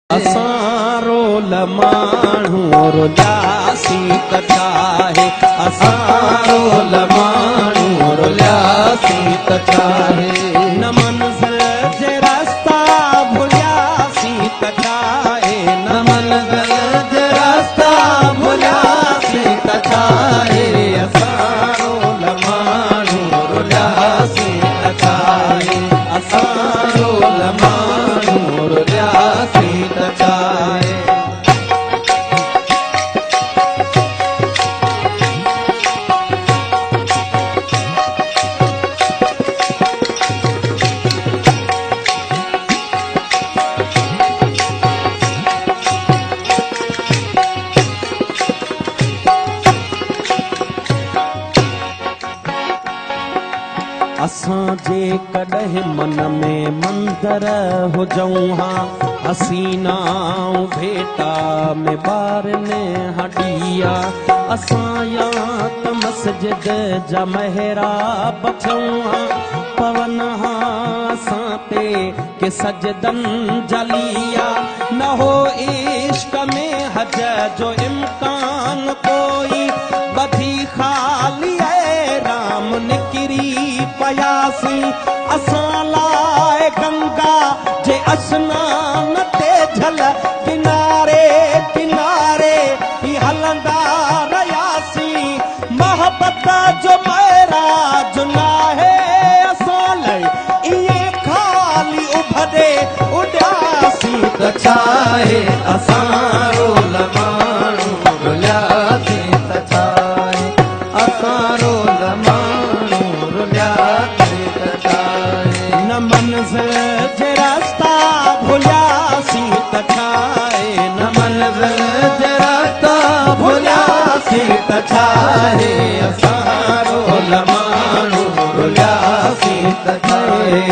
असां रोल माण्हू रुलियासी त छाहे, असां रोल माण्हू रुलियासी त छाहे। न मंज़िल जे रस्ता भुलियासी त छाहे, न मंज़िल जे रस्ता भुलियासी त छाहे। असां रोल माण्हू रुलियासी त छाहे, असां रोल माण्हू रुलियासी त छाहे। असां जे कॾहिं मन में मंदर हुजऊं हा, हसीनाऊं भेटा में ॿारनि हॾिया। असां या त मस्जिद जा महराब थियूं हा, पवन हा असां ते के सजदन जलिया। न हो इश्क में हज जो इम्कान कोई, बधी ख़ाली राम निकिरी पयासी। असां लाइ गंगा जे अस्नान ते झल किनारे किनारे ही हलंदा रहियासी। मोहब्बत जो महराज नाहे असां लाइ, इएं ख़ाली उभरे उॾियासी त छाहे। असां रोल माण्हू रुलियासी त छाहे, असां रोल माण्हू रुलियासी त छाहे। न मंज़िल जे रस्ता भुलियासी त छाहे, न मंज़िल जे रस्ता भुलियासी त छाहे। असां रोल माण्हू रुलियासी त छाहे,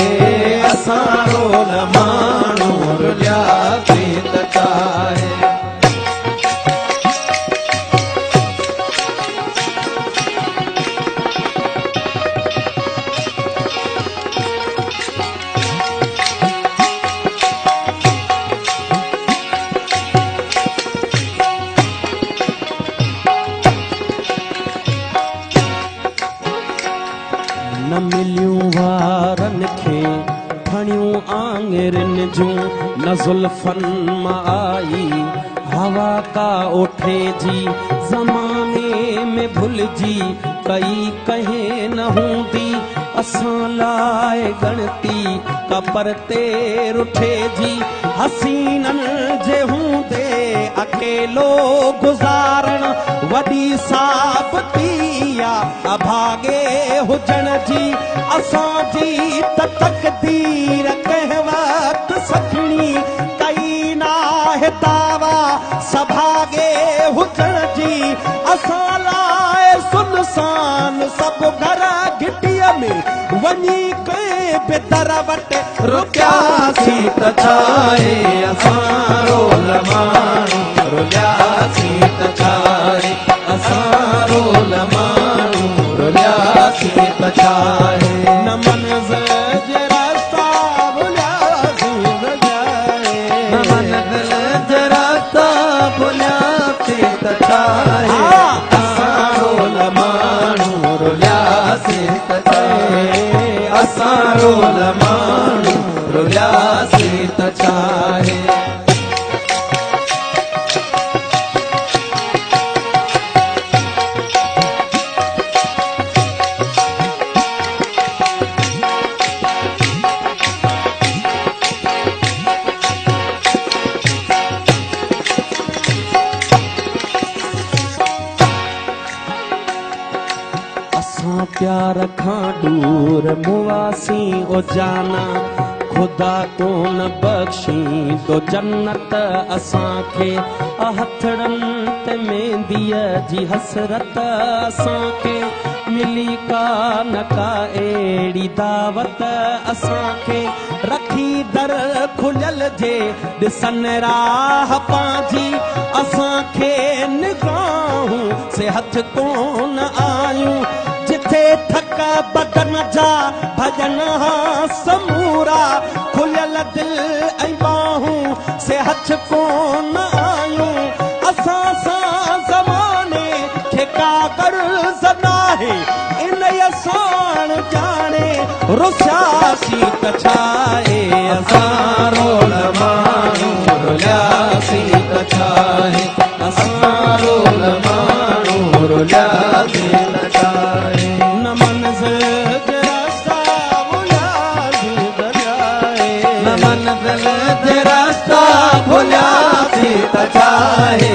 असां रोल माण्हू रुलियासी त छाहे। न मिलियूं वारनि खे खणियूं आङिरिन जूं, न ज़ुल्फ़नि मां आई हवा का ओठे जी। ज़माने में भुलिजी कई कहीं न हूंदी, असां लाइ गणती का परते रुठे जी। हसीननि जे हूंदे अकेलो गुज़ारण वॾी साबिती आ अभागे हुजण जी। असांजी त तक़दीर कंहिं वक़्तु सखणी कई नाहे दावा सभागे हुजण जी। असां लाइ सुनसान सभु घर घिटीअ में वञी कंहिं बि दर वटि रुकियासी त छाहे। असां रोल माण्हू रुलियासी त छाहे, असां रोल माण्हू रुलियासी त छाहे। न मंज़िल जे रस्ता भुलियासी त छाहे, न मंज़िल जे रस्ता भुलियासी त छाहे। असां रोल माण्हू रुलियासी त छाहे, असां रोल माण्हू रुलियासी त छाहे। प्यार खां दूर मुआसी ओ जाना, खुदा तो न बख्शी तो जन्नत असांखे। हथड़नि ते मेंदीअ जी हसरत असांखे, मिली का न का अहिड़ी दावत असांखे। रखी दर खुलियल जे ॾिसनि राह पंहिंजी, असांखे निगाहूं से हथ कोन आयूं। जिथे ठक बदन जा भजन हा समूरा, खुलियल दिल ऐं बाहूं से हथ पछ कोन आयूं असां सां ज़माने खे कागर ज़नाहे इन असां जाने रुसियासी त छाए असां रोल माण्हू रुलियासी त छाए असां रोल माण्हू रुलियासी त छाए न मंज़िल जे रास्ता भुलियासी त छाए न मंज़िल जे रास्ता भुलियासी त छाए